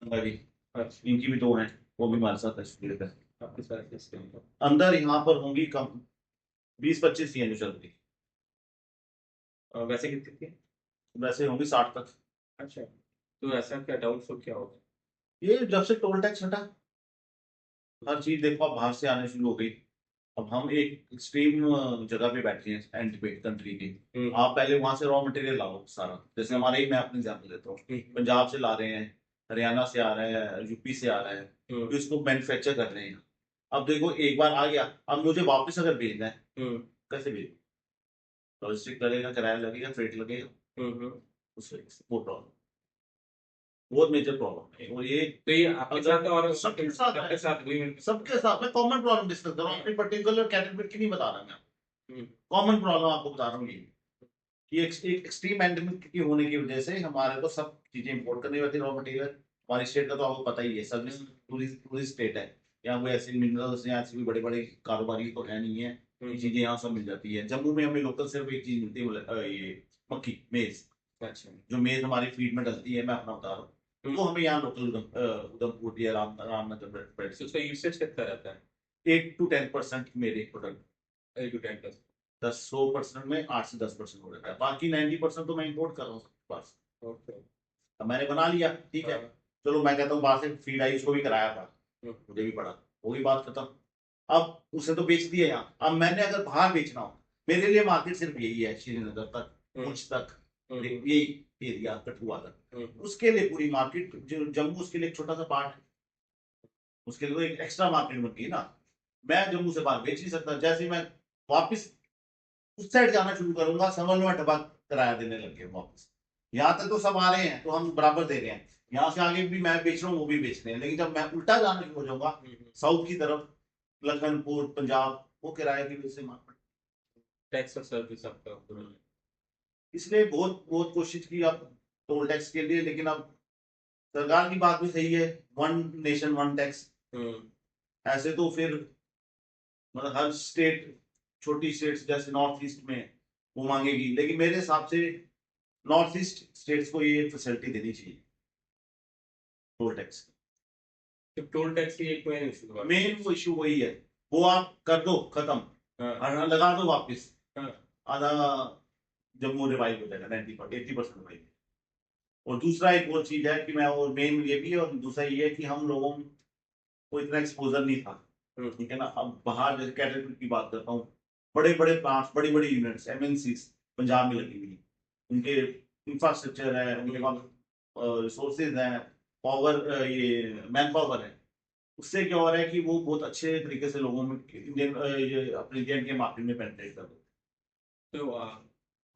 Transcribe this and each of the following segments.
हमारी अच्छा। इनकी भी 2 हैं, वो भी हमारे साथ एसोसिएट है। आपके साथ किसके हैं? अंदर यहाँ पर होंगी कम 20-25 ही हैं जो चल रही, और वैसे कितनी थी? वैसे होंगी 60 तक। अच्छा, तो ऐसा क्या डाउटफुल क्या होगा? ये जब से टोल टैक्स हटा, हर चीज देखो अब बाहर से आने शुरू हो गई। अब हम एक एक्सट्रीम जगह पे बैठे हैं एंड पे कंट्री की। आप पहले वहां से रॉ मटेरियल लाओ सारा, जैसे हमारे ही, मैं अपने एग्जाम्पल देता हूँ, पंजाब से ला रहे हैं, हरियाणा से आ रहा है, यूपी से आ रहा है, तो इसको मैन्युफैक्चर कर रहे हैं। अब देखो एक बार आ गया, अब मुझे वापस अगर भेजना है, कैसे भेज, लॉजिस्टिक लगेगा, किराया लगेगा, फ्रेट लगेगा, उस वजह से वो प्रॉब्लम, बहुत मेजर प्रॉब्लम है। और ये तो ये आपके अगर साथ और सबके साथ सबके है, साथ हुई है? सबके साथ मैं कॉमन प्रॉब्लम डिस्कस कर रहा हूँ, अपनी पर्टिकुलर कैटेगरी की नहीं बता रहा मैं, हम्म, कॉमन प्रॉब्लम आपको बता रहा हूँ ये, कि एक एक्सट्रीम एंडेमिक की होने की वजह से हमारे को सब चीजें इंपोर्ट करनी पड़ती है, रॉ मटेरियल। हमारी स्टेट का तो आपको पता ही है, सर्विस टूरिस्ट टूरिस्ट स्टेट है। यहाँ कोई ऐसे मिनरल्स या ऐसे कोई बड़े बड़े कारोबारी तो है नहीं है, ये चीजें यहाँ सब मिल जाती है। जम्मू में हमें लोकल सिर्फ एक चीज मिलती है, ये मक्खी, मेज। अच्छा। जो मेज हमारी फीड में डलती है, मैं अपना बता रहा हूँ, तो हमें यहाँ लोकल उधमपुर या रामनगर तो उसका यूसेज कितना रहता है? 8 to 10% मेरे प्रोडक्ट, 8 to 10%? 100% में 8 से 10% हो जाता है, बाकी 90% तो मैं इंपोर्ट कर रहा हूँ बस। ओके। अब मैंने बना लिया, ठीक है, हाँ। चलो मैं कहता हूँ बाहर से फीड आई, उसको भी कराया था, मुझे भी पड़ा, हो गई बात खत्म। अब उसे तो बेच दिया यहाँ, अब मैंने अगर बाहर बेचना हो, मेरे लिए मार्केट सिर्फ यही है, श्रीनगर तक, पुंछ तक, यही एरिया कठुआ तक। उसके लिए पूरी मार्केट जो जम्मू, उसके लिए एक छोटा सा पार्ट है, उसके लिए तो एक एक्स्ट्रा मार्केट बन गई ना। मैं जम्मू से बाहर बेच नहीं सकता, जैसे ही मैं वापस उस साइड जाना शुरू करूंगा, समझ लो मैं डबा किराया देने लग गया वापस। यहाँ तक तो सब आ रहे हैं तो हम बराबर दे रहे हैं, यहाँ से आगे भी मैं बेच रहा हूँ, वो भी बेच रहे हैं, लेकिन जब मैं उल्टा जाना शुरू हो जाऊंगा साउथ की तरफ, लखनपुर पंजाब, वो किराए की वजह से मार पड़े। टैक्स और सर्विस आपका पूरा। इसलिए बहुत बहुत कोशिश की अब टोल टैक्स के लिए, लेकिन अब सरकार की बात भी सही है, वन नेशन वन टैक्स, ऐसे तो फिर मतलब हर स्टेट, छोटी स्टेट्स जैसे नॉर्थ ईस्ट में वो मांगेगी, लेकिन मेरे हिसाब से नॉर्थ ईस्ट स्टेट्स को ये फैसिलिटी देनी चाहिए टोल टैक्स। तो टोल टैक्स की एक मेन इशू है। मेन वो इशू वही है, वो आप कर दो खत्म, हाँ। और लगा दो वापस, हाँ। आधा जम्मू रिवाइव हो जाएगा, 80% रिवाइव। और दूसरा एक और चीज है कि मैं, और मेन ये भी है, और दूसरा ये है कि हम लोगों को इतना एक्सपोजर नहीं था, ठीक है ना। अब बाहर जैसे कैटेगरी की बात करता हूँ, बड़े बड़े प्लांट्स, बड़ी बड़ी यूनिट्स, एमएनसी पंजाब में लगी हुई है, उनके इंफ्रास्ट्रक्चर है, उनके पास रिसोर्सेज हैं, पावर, ये मैन पावर है। उससे क्या हो रहा है कि वो बहुत अच्छे तरीके से लोगों में इंडियन, ये अपने इंडियन के मार्केट में पेनिट्रेट कर दो। तो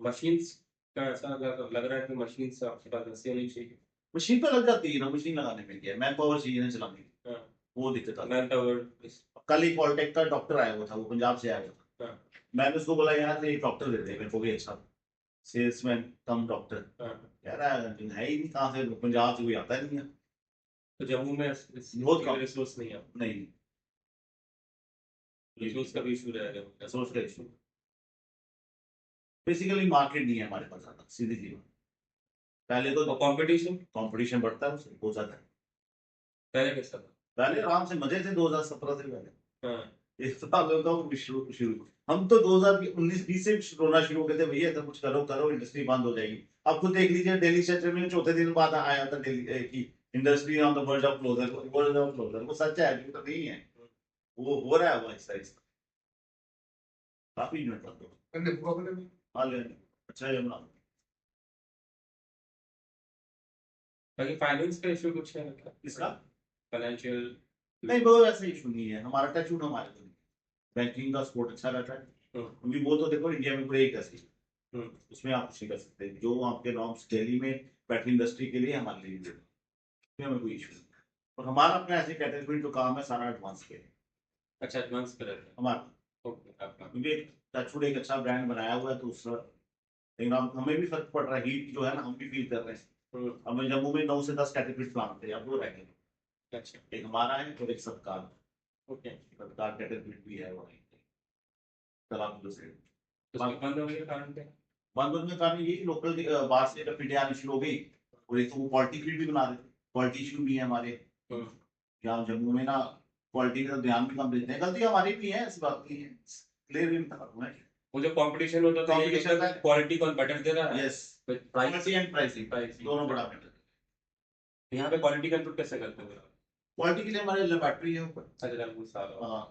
मशीन्स का ऐसा लग रहा है कि मशीन्स आपके पास ऐसी होनी चाहिए। मशीन तो लग जाती है ना, मशीन लगाने में क्या है, मैन पावर चाहिए ना चलाने की, हाँ। वो दिक्कत आती मैन पावर। है। कल ही पॉलिटेक का डॉक्टर आया हुआ था, वो पंजाब से आया हुआ था, हाँ। मैंने उसको बोला यार एक डॉक्टर दे दे मेरे को भी, अच्छा सेल्समैन कम डॉक्टर, हाँ। कह रहा है ही नहीं, कहाँ से, पंजाब से कोई आता ही नहीं है, तो जम्मू में बहुत कम। रिसोर्स नहीं है। नहीं, रिसोर्स का भी इशू रहेगा। सोच का इशू, बेसिकली मार्केट नहीं है हमारे पास ज्यादा, सीधी सी बात। पहले तो और कंपटीशन कंपटीशन बढ़ता है, उससे हो जाता है। पहले कैसा था? पहले आराम से मजे थे 2017 से पहले, हाँ। इस साल होता हूँ शुरू शुरू, हम तो 2019-20 से रोना शुरू हो गए थे, भैया सब कुछ करो करो, इंडस्ट्री बंद हो जाएगी। अब खुद देख लीजिए, दिल्ली सेक्टर में चौथे दिन बाद आया था दिल्ली की industry on the verge of closure, verge of closure, वो सच है, झूठ नहीं है, वो हो रहा है, वो ऐसा ऐसा काफी यूनिट बंद हो, हाँ ले, अच्छा है जमुना। बाकी फाइनेंस का इशू कुछ है क्या? इसका फाइनेंशियल। नहीं, वो ऐसा इशू नहीं है, हमारा टच वुड हमारे को, बैंकिंग का सपोर्ट अच्छा रहता है, क्योंकि वो तो देखो इंडिया में ब्रेक है, उसमें आप कुछ नहीं कर सकते, जो आपके नॉर्म्स दिल्ली में बैटरी इंडस्ट्री के लिए, हमारे लिए भी, इसमें हमें कोई इशू नहीं। और हमारा अपना ऐसे कैटेगरी जो काम है सारा एडवांस के लिए अच्छा, एडवांस कर रहे हमारा, ओके आपका। क्योंकि टचवुड एक अच्छा ब्रांड बनाया हुआ है, तो उसका, लेकिन हमें भी फर्क पड़ रहा है, हीट जो है ना हम भी फील कर रहे हैं। हमें जम्मू में 9 से 10 कैटेगरी प्लांट थे, अब 2 रह गए, अच्छा। एक हमारा है और एक सरकार, ओके। सरकार कैटेगरी भी है वहीं तलाब से। तो उसके बंद होने के कारण क्या? बंद होने का कारण ये लोकल बाहर से पीटे आनी शुरू हो गई, और एक तो वो पॉलिटिकली भी बना रहे थे, क्वालिटी इशू भी है हमारे हम्म, यहाँ जम्मू में ना, क्वालिटी का ध्यान भी कम देते हैं, गलती हमारी भी है, ऐसी बात नहीं है, क्लियर भी बता रहा हूँ मैं। वो जो कंपटीशन होता था, यही Competition होता है है। क्वालिटी कौन बेटर दे रहा है, yes, price. Quality and pricing pricing दोनों बड़ा मैटर। यहाँ पे क्वालिटी कंट्रोल कैसे करते हो? क्वालिटी के लिए हमारे लेबोरेटरी है ऊपर। अच्छा, बहुत सारा। हाँ,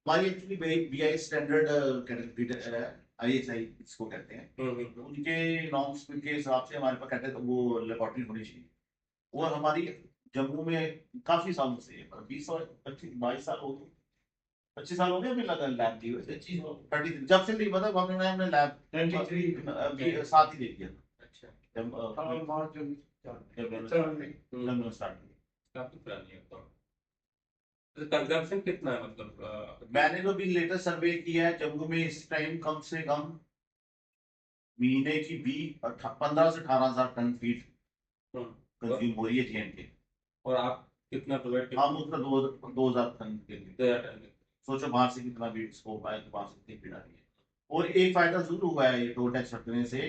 हमारी एक्चुअली बीआई स्टैंडर्ड कैटेगरी है, आईएसआई इसको कहते हैं, हम्म, उनके नॉर्म्स के हिसाब से हमारे पास कहते हैं तो वो लेबोरेटरी होनी चाहिए। और हमारी जम्मू में काफी सालों से 20 साल 25 22 साल हो गए, 25 साल हो गए हमें लगा लैब दी हुई 30 जब से नहीं पता वहाँ हमने लैब 23 साथ ही दे दिया अच्छा, जब मैंने स्टार्ट किया। काफी पुरानी है तो। कंजम्पशन कितना है, मतलब मैंने जो भी लेटेस्ट सर्वे किया है जम्मू में इस टाइम कम से कम महीने की 15 से 18 हजार टन फीड कंज्यूम हो रही है जीएनके। और आप कितना प्रोवाइड करते हम उसका 2000 टन के लिए हैं? सोचो बाहर से कितना बीट स्कोप आया, तो बाहर से कितनी फीड आ रही है। और एक फायदा जरूर हुआ है ये टोल टैक्स हटने से,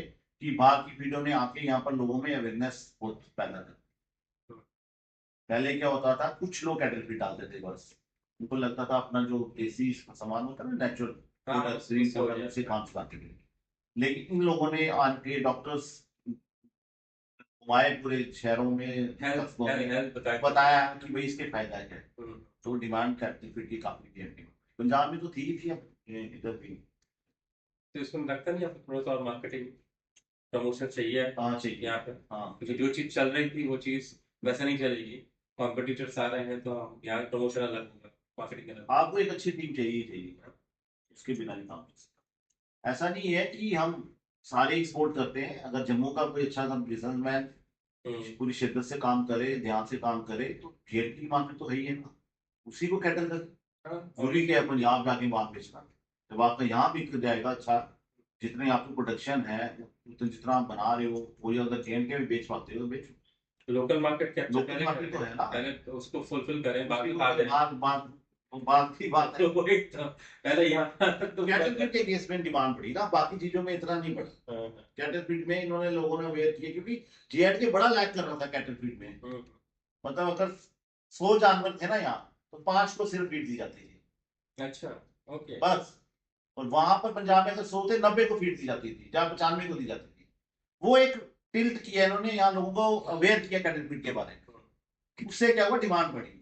कि बाहर की फीडों ने आके यहाँ पर लोगों में अवेयरनेस बहुत पैदा कर। पहले क्या होता था, कुछ लोग कैटल फीड डालते थे बस, उनको लगता था अपना जो देसी सामान होता है ना, नेचुरल प्रोडक्ट उसे काम चलाते थे। लेकिन इन लोगों ने आके डॉक्टर्स घुमाए पूरे शहरों में, कस्बों में, बताया कि भाई इसके फायदा क्या है। तो डिमांड कैटल फीड की काफी थी पंजाब में, तो थी अब इधर भी। तो इसमें लगता नहीं आपको थोड़ा सा और मार्केटिंग प्रमोशन चाहिए हाँ चाहिए। यहाँ पे? हाँ क्योंकि जो चीज चल रही थी वो चीज वैसे नहीं चलेगी, कॉम्पिटिटर्स आ रहे हैं, तो यहाँ प्रमोशन अलग होगा, मार्केटिंग अलग। आपको एक अच्छी टीम चाहिए, उसके बिना नहीं काम चल सकता। ऐसा नहीं है कि हम सारे एक्सपोर्ट करते हैं, अगर जम्मू का कोई अच्छा सा बिजनेसमैन पूरी शिद्दत से काम करे, ध्यान से काम करे, तो घेर की मार्केट तो है ही है ना, उसी को कैटर कर। जरूरी क्या है पंजाब जाके वहां बेचना, जब आपका यहाँ बिक जाएगा अच्छा, जितने आपकी प्रोडक्शन है उतना जितना आप बना रहे हो, वही अगर जेन के भी बेच पाते हो तो बेचो। लोकल मार्केट कैप्चर लोकल करें, मार्केट तो है ना, पहले तो उसको फुलफिल करें, बाकी उसकी बात है। बात की बात है। तो वही तो, पहले यहाँ तो कैटल फीड के केस में डिमांड बढ़ी ना, बाकी चीजों में इतना नहीं बढ़ा। कैटल फीड में इन्होंने लोगों ने अवेयर किया, क्योंकि जेएंड के बड़ा लैक कर रहा था कैटल फीड में। मतलब अगर 100 जानवर थे ना यहाँ, तो 5 को सिर्फ फीड दी जाती थी अच्छा, ओके। बस। और वहां पर पंजाब में अगर 100 थे, 90 को फीड दी जाती थी, जहाँ 95 को दी जाती थी। वो एक टिल्ट किया इन्होंने, यहाँ लोगों को अवेयर किया कैटल फीड के बारे में, उससे क्या हुआ, डिमांड बढ़ी।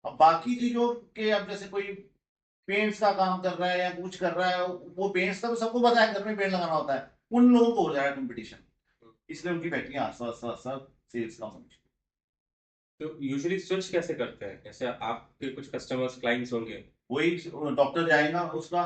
अब बाकी चीजों के, अब जैसे कोई पेंट्स का काम कर रहा है या कुछ कर रहा है, वो पेंट्स का तो सबको पता है, घर में पेंट लगाना होता है, उन लोगों को हो जाएगा कंपटीशन, इसलिए उनकी फैक्ट्रियां सब सेल्स कम होनी। तो यूजुअली स्विच कैसे करते हैं? जैसे आपके कुछ कस्टमर्स क्लाइंट्स होंगे, वही डॉक्टर जाएगा, उसका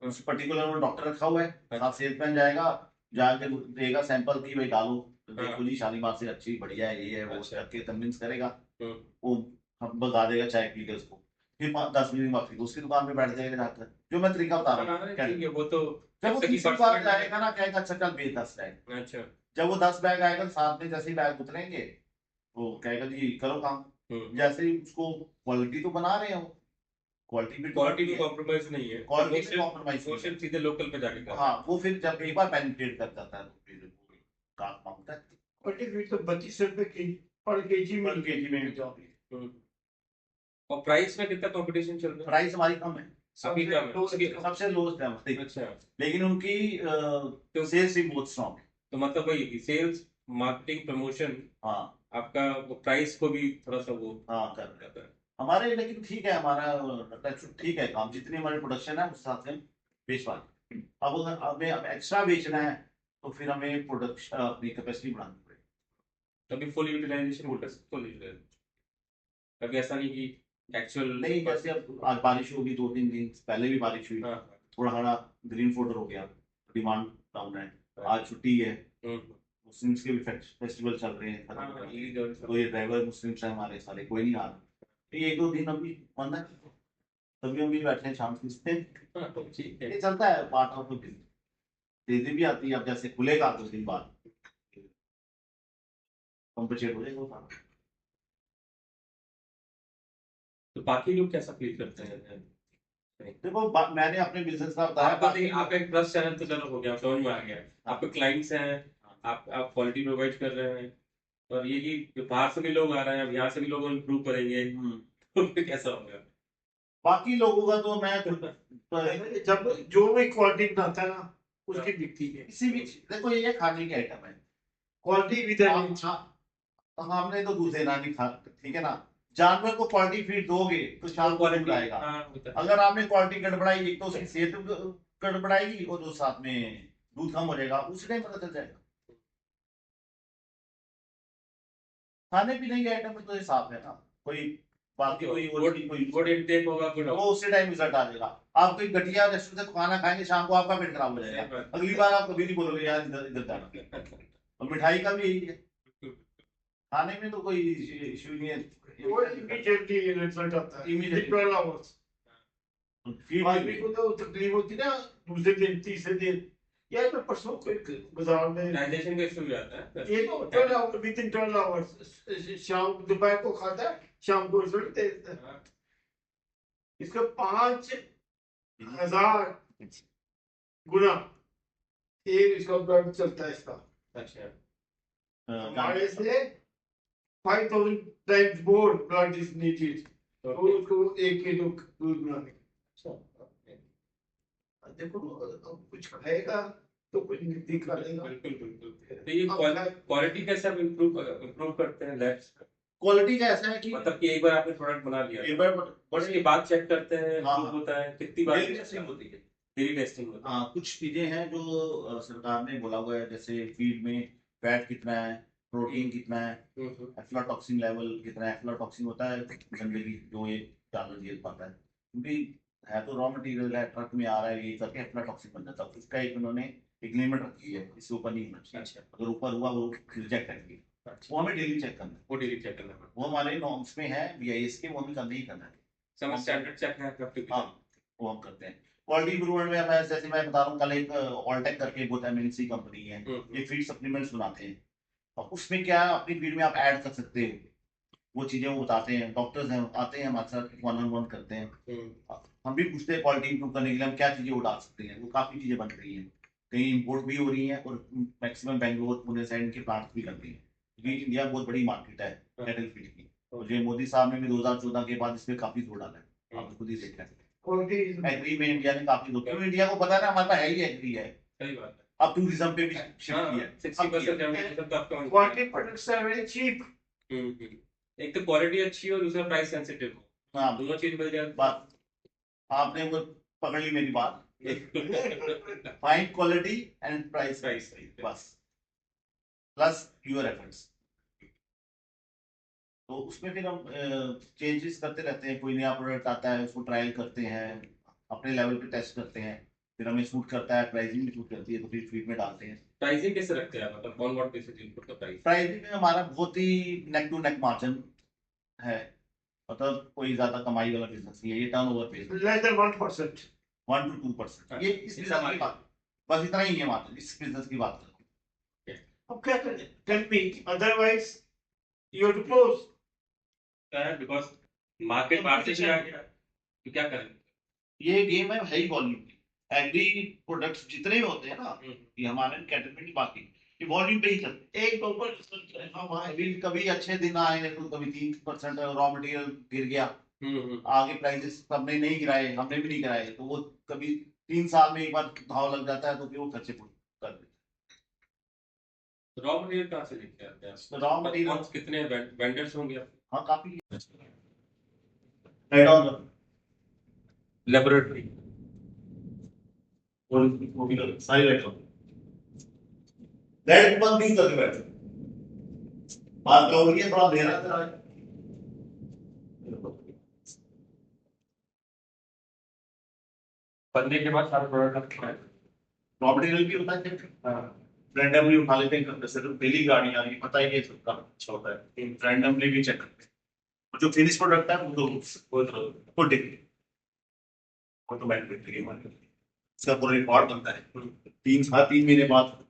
उस पर्टिकुलर डॉक्टर रखा हुआ है, साथ सेल्समैन जाएगा, जाके देगा सैंपल की भाई डालो, तो देखो जी शालीमार से अच्छी बढ़िया है, ये है वो, अच्छा। करके कन्विंस करेगा। वो हम बता देगा चाय पी के उसको, फिर 10 मिनट बाद फिर उसकी दुकान पे बैठ जाएगा जाकर, जो मैं तरीका बता रहा हूँ। ठीक है, वो तो जब वो जैसे कि तीसरी बार पर्सनल जाएगा ना, कहेगा अच्छा चल बेच 10 बैग। अच्छा। जब वो 10 बैग आएगा, साथ में जैसे ही बैग उतरेंगे, वो कहेगा जी करो काम। जैसे ही उसको क्वालिटी तो बना रहे हो, क्वालिटी में कॉम्प्रोमाइज नहीं है, क्वालिटी में कॉम्प्रोमाइज नहीं है। मोशन सीधे लोकल पे जाके करना। हाँ, वो फिर जब एक बार पेनिट्रेट कर जाता है, तो फिर वो काम मांगता है। क्वालिटी तो 32 रुपए के पर केजी पर में केजी में मिल जाती है। और प्राइस में कितना कंपटीशन चल रहा है? प्राइस हमारी कम है, अभी कम है उसकी? सबसे लोएस्ट है हमारी, अच्छा, लेकिन उनकी सेल्स भी बहुत स्ट्रॉन्ग है। तो मतलब वही सेल्स, मार्केटिंग, प्रमोशन, हाँ आपका वो प्राइस को भी थोड़ा सा वो हाँ कर करता है। हमारे, लेकिन ठीक है, हमारा ठीक है काम, जितनी हमारी प्रोडक्शन है उस हिसाब से हम बेच पाते। अब अगर हमें एक्स्ट्रा बेचना है, तो फिर हमें प्रोडक्शन अपनी कैपेसिटी बढ़ानी पड़ेगी। तभी फुल यूटिलाइजेशन बोल सकते, फुल यूटिलाइजेशन। कभी ऐसा नहीं कि एक्चुअल नहीं, जैसे अब आज बारिश होगी, 2-3 दिन पहले भी बारिश हुई, हाँ, थोड़ा हमारा ग्रीन फोल्डर हो गया, डिमांड डाउन है। आज छुट्टी है, मुस्लिम्स के भी फेस्टिवल चल रहे हैं, तो ये ड्राइवर मुस्लिम्स हैं हमारे सारे, कोई नहीं आ रहा, तो ये 1-2 दिन अभी बंद है, तभी हम भी बैठे हैं शाम से। ठीक है। ये चलता है, पार्ट ऑफ द बिजनेस। तेजी भी आती है, अब जैसे खुलेगा 2 दिन बाद कॉम्पनसेट हो जाएगा सारा। तो बाकी लोग कैसा फील करते हैं? देखो मैंने अपने बिजनेस का बताया, आपका नहीं, आपका एक ट्रस्ट चैनल तो चलो हो गया, समझ में आ गया, आपके क्लाइंट्स हैं, हाँ। आप क्वालिटी प्रोवाइड कर रहे हैं, और ये कि बाहर से भी लोग आ रहे हैं, अब यहाँ से भी लोग इम्प्रूव करेंगे, तो फिर कैसा होगा? बाकी लोगों का तो मैं जब जो भी क्वालिटी बनाता है ना उसकी बिकती है। किसी भी देखो ये खाने के आइटम है, क्वालिटी भी हमने तो दूध देना नहीं खा, ठीक है ना। जानवर को क्वालिटी फीड दोगे तो शाम को दूध आएगा। अगर आपने क्वालिटी गड़बड़ाई, एक तो उसकी सेहत गड़बड़ाएगी और जो साथ में दूध कम हो जाएगा, उसी टाइम पता चल जाएगा। खाने पीने के आइटम में तो ये साफ है ना, कोई बाकी कोई गुड इनटेक होगा, गुड वो उसी टाइम रिजल्ट आ जाएगा। आप कोई घटिया रेस्टोरेंट से खाना खाएंगे, शाम को आपका पेट खराब हो जाएगा, अगली बार आप कभी नहीं बोलोगे यार इधर इधर जाना। और मिठाई का भी यही है, खाने में तो कोई इश्यू नहीं है। वो इमीडिएटली रिजल्ट आता है, Immediately. 12 आवर्स। फीड आदमी को तो तकलीफ होती है ना दूसरे दिन तीसरे दिन। यार मैं परसों कोई बाजार में डाइजेशन का इशू भी आता है। ये तो 12 आवर्स, विद इन 12 आवर्स शाम दोपहर को खाता है, शाम को रिजल्ट देता है। इसका 5000 गुना एक इसका ब्लड चलता है इसका। अच्छा, हमारे से 5000 times more blood is needed तो उसको 1 किलो दूध बनाने का। देखो कुछ खाएगा तो कुछ नहीं करेगा। बिल्कुल बिल्कुल। तो ये क्वालिटी कैसे आप इम्प्रूव करते हैं लैब्स? क्वालिटी का ऐसा है कि मतलब कि एक बार आपने प्रोडक्ट बना लिया, एक बार उसके बाद चेक करते हैं, हाँ, improve होता है, कितनी बार डेली टेस्टिंग होती है। डेली टेस्टिंग होता है? हाँ, कुछ चीजें हैं जो सरकार ने बोला हुआ है, जैसे फीड में फैट कितना है, प्रोटीन कितना है, एफ्लाटॉक्सिन लेवल कितना है। एफ्लाटॉक्सिन होता है गंदगी जो ये जानवर झेल पाता है, क्योंकि है तो रॉ मटेरियल है, ट्रक में आ रहा है, ये करके एफ्लाटॉक्सिन बन जाता है। उसका एक उन्होंने एक लिमिट रखी है, इससे ऊपर नहीं होना चाहिए। अच्छा। अगर ऊपर हुआ वो रिजेक्ट करेंगे। वो हमें डेली चेक करना है, वो डेली चेक करना पड़ता वो हमारे नॉर्म्स में है BIS के, वो हमें करना ही करना है। है। समझ स्टैंडर्ड चेक है आपका? हाँ, वो हम करते हैं। क्वालिटी इम्प्रूवमेंट में मैं जैसे मैं बता रहा हूँ, कल एक ऑलटेक करके बहुत MNC कंपनी है, ये फीड सप्लीमेंट्स बनाते हैं। और उसमें क्या है, अपनी फीड में आप ऐड कर सकते हो, वो चीजें वो बताते हैं। डॉक्टर्स हैं आते हैं हमारे साथ, 1-on-1 करते हैं। हम भी पूछते हैं क्वालिटी इंप्रूव करने के लिए हम क्या चीजें वो डाल सकते हैं। वो काफी चीजें बन रही हैं, कहीं इम्पोर्ट भी हो रही हैं, और मैक्सिमम बैंगलोर पुणे साइड के प्लांट्स भी करती हैं, क्योंकि इंडिया बहुत बड़ी मार्केट है कैटल फीड की। और जो मोदी साहब ने भी 2014 के बाद इसमें काफी जोर डाला है, आप खुद ही देख रहे हैं। एग्री में इंडिया ने काफी जोर, क्योंकि इंडिया को पता है ना हमारे पास है ही एग्री है। सही बात है। अब टूरिज्म पे भी शिफ्ट किया है। 60% 70% तो आपका quality products are very cheap. एक तो क्वालिटी अच्छी हो, दूसरा प्राइस सेंसिटिव हो, हाँ, दोनों चीज मिल जाए। बात आपने वो पकड़ ली मेरी बात, fine quality and price, price बस, प्लस योर एफर्ट्स। तो उसमें फिर हम चेंजेस करते रहते हैं, कोई नया प्रोडक्ट आता है उसको ट्रायल करते हैं, अपने लेवल पे टेस्ट करते हैं, फिर हमें सूट करता है, प्राइसिंग भी सूट करती है, तो फिर फीड में डालते हैं। प्राइसिंग कैसे रखते हैं आप? मतलब ऑन व्हाट बेसिस इनपुट का प्राइस? प्राइसिंग में हमारा बहुत ही नेक टू नेक मार्जिन है, मतलब कोई ज्यादा कमाई वाला बिजनेस नहीं है, ये टर्नओवर पे लेस देन 1%, 1 to 2%। ये इस बिजनेस की बात, बस इतना ही है मार्जिन इस बिजनेस की बात करो। अब क्या करें? Tell me, otherwise you have to close. Because market बाहर से भी आ गया, तो क्या करें? ये गेम है ही वॉल्यूम की। एग्री प्रोडक्ट्स जितने भी होते हैं ना, ये हमारे कैटेगरी बाकी ये वॉल्यूम पे ही चलते हैं। एक ऊपर अभी कभी अच्छे दिन आए तो कभी 3% रॉ मटेरियल गिर गया, आगे प्राइसेस सबने नहीं गिराए, हमने भी नहीं गिराए, तो वो कभी 3 साल में एक बार भाव लग जाता है, तो फिर वो खर्चे कर देते रॉ मटेरियल कहाँ से लेके आते हैं? हैं। रॉ मटेरियल कितने वेंडर्स होंगे? हाँ काफी हेड ऑन लेबोरेटरी वो भी कर सारी बैठो दैट वन थिंग करके बैठो, बात क्या हो रही है, थोड़ा देना जरा। बनने के बाद सारा प्रोडक्ट रखना है। रॉ मटेरियल भी होता है, रैंडमली उठा लेते हैं, जैसे डेली गाड़ी आ रही है, पता ही है सबका अच्छा होता है, रैंडमली भी चेक करते हैं। और जो फिनिश प्रोडक्ट है वो डिग्री वो तो बेनिफिट है हमारे लिए, इसका पूरा रिकॉर्ड बनता है। 3 महीने बाद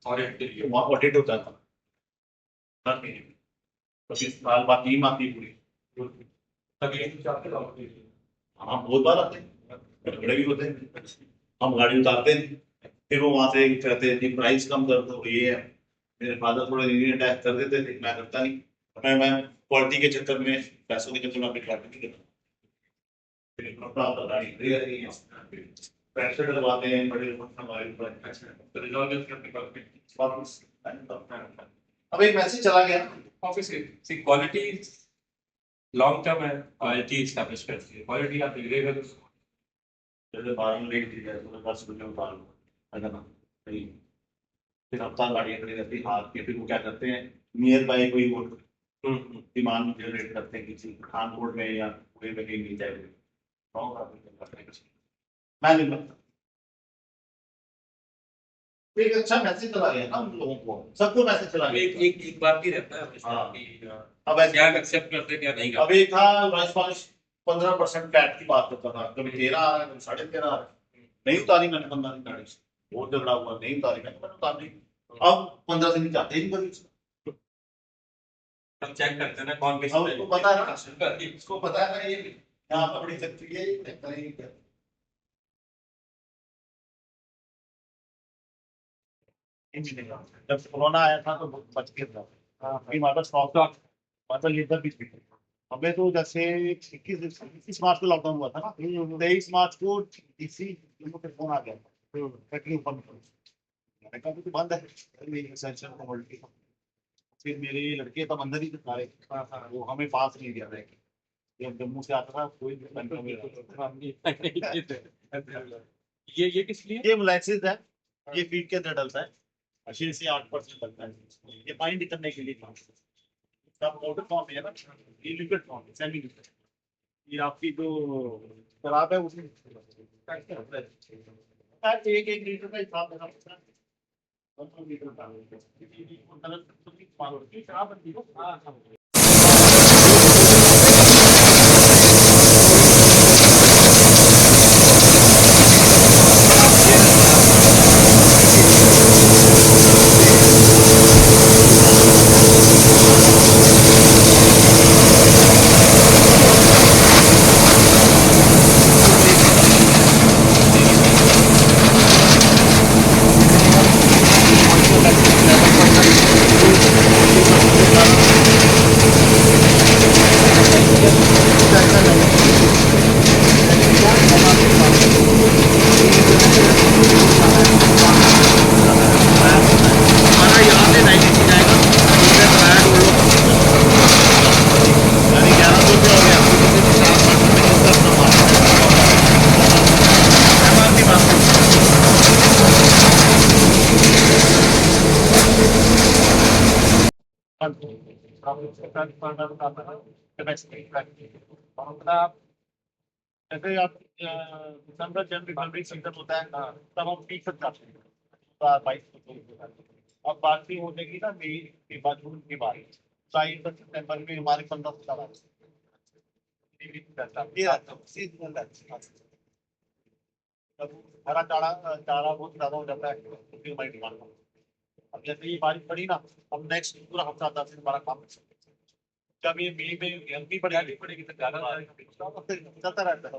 ऑडिट होता है, 7 महीने में, 25 साल बाद टीम आती है पूरी। हाँ बहुत बार आते हैं, बड़े भी होते हैं, हम गाड़ी उतारते हैं, फिर वो वहां से कहते हैं कि प्राइस कम कर दो, ये है मेरे फादर थोड़े लीनियंट टैक्स कर देते थे, मैं करता नहीं। मैं क्वालिटी के चक्कर में, पैसों के चक्कर में अपनी क्वालिटी नहीं करता। प्रेशर डलवाते हैं बड़े हमारे ऊपर। तो रिजॉल्व करके अपनी क्वालिटी वापस अब एक मैसेज चला गया। ऑब्वियसली सी क्वालिटी लॉन्ग टर्म है, क्वालिटी एस्टैब्लिश करती है, क्वालिटी आप बिगड़ेगा तो जैसे 12 में लेट थी जाए तो 10 बजे उतार लो, है ना? नहीं, फिर हफ्ता गाड़ियाँ खड़ी रहती हाथ के, फिर वो क्या करते हैं, नियर बाय कोई वो डिमांड जनरेट करते हैं किसी पठानकोट में या पूरे में कहीं मिल जाए। मैं नहीं बनता। एक अच्छा मैसेज चला गया ना उन लोगों को, सबको मैसेज चला एक गया। एक एक बार भी रहता है हमेशा हाँ। कि अब ऐसे क्या एक्सेप्ट करते हैं क्या नहीं अब करते। एक था वाइस पॉलिश 15% कैट की बात करता था, कभी 13 आ रहा है, कभी 13.5 आ रहा है। नहीं उतारी मैंने 15 की गाड़ी से, बहुत झगड़ा हुआ, नहीं उतारी मैंने उतार दी। अब 15 से नीचे आते ही नहीं कभी उसमें। हम चेक करते हैं ना कौन किस अब उसको पता है ना, पे इसको पता है ना ये यहाँ पर बड़ी फैक्ट्री है, ये करेंगे क्या। जब कोरोना आया था तो बहुत बच के था, अभी हमारे पास स्टॉक था, हमारे पास लीटर भी थी। हमें तो जैसे 21 मार्च को लॉकडाउन हुआ था ना, 23 मार्च को इसी पे फोन आ गया फैक्ट्री ओपन करो। मैंने कहा तो बंद है एसेंशियल कमोडिटी। फिर मेरे लड़के तब अंदर ही थे, वो हमें पास नहीं दिया था। जब जम्मू से आता था कोई ये किस लिए ये मोलेसिस है, ये फीड के अंदर डलता है, 6 से 8% डलता है, ये बाइंड करने के लिए काम करता है। सब पाउडर फॉर्म में है ना, ये लिक्विड फॉर्म है, सेमी लिक्विड। ये आपकी जो शराब है उसमें एक एक लीटर का हिसाब देना पड़ता है। 15 लीटर का शराब बनती है। जैसे आप दिसंबर जनवरी फरवरी सीजन होता है, तब हम पीक तक जाते हैं 22। अब बात हो जाएगी ना मई के बाद, जून के बाद, 22 सितंबर में हमारे 15 हरा चारा चारा बहुत ज्यादा हो जाता है, फिर हमारी डिमांड। अब जैसे ये बारिश पड़ी ना, अब नेक्स्ट पूरा हफ्ता 10 दिन हमारा काम जब ये मई में गेहूं की पड़ेगी तो ज्यादा चलता रहता है।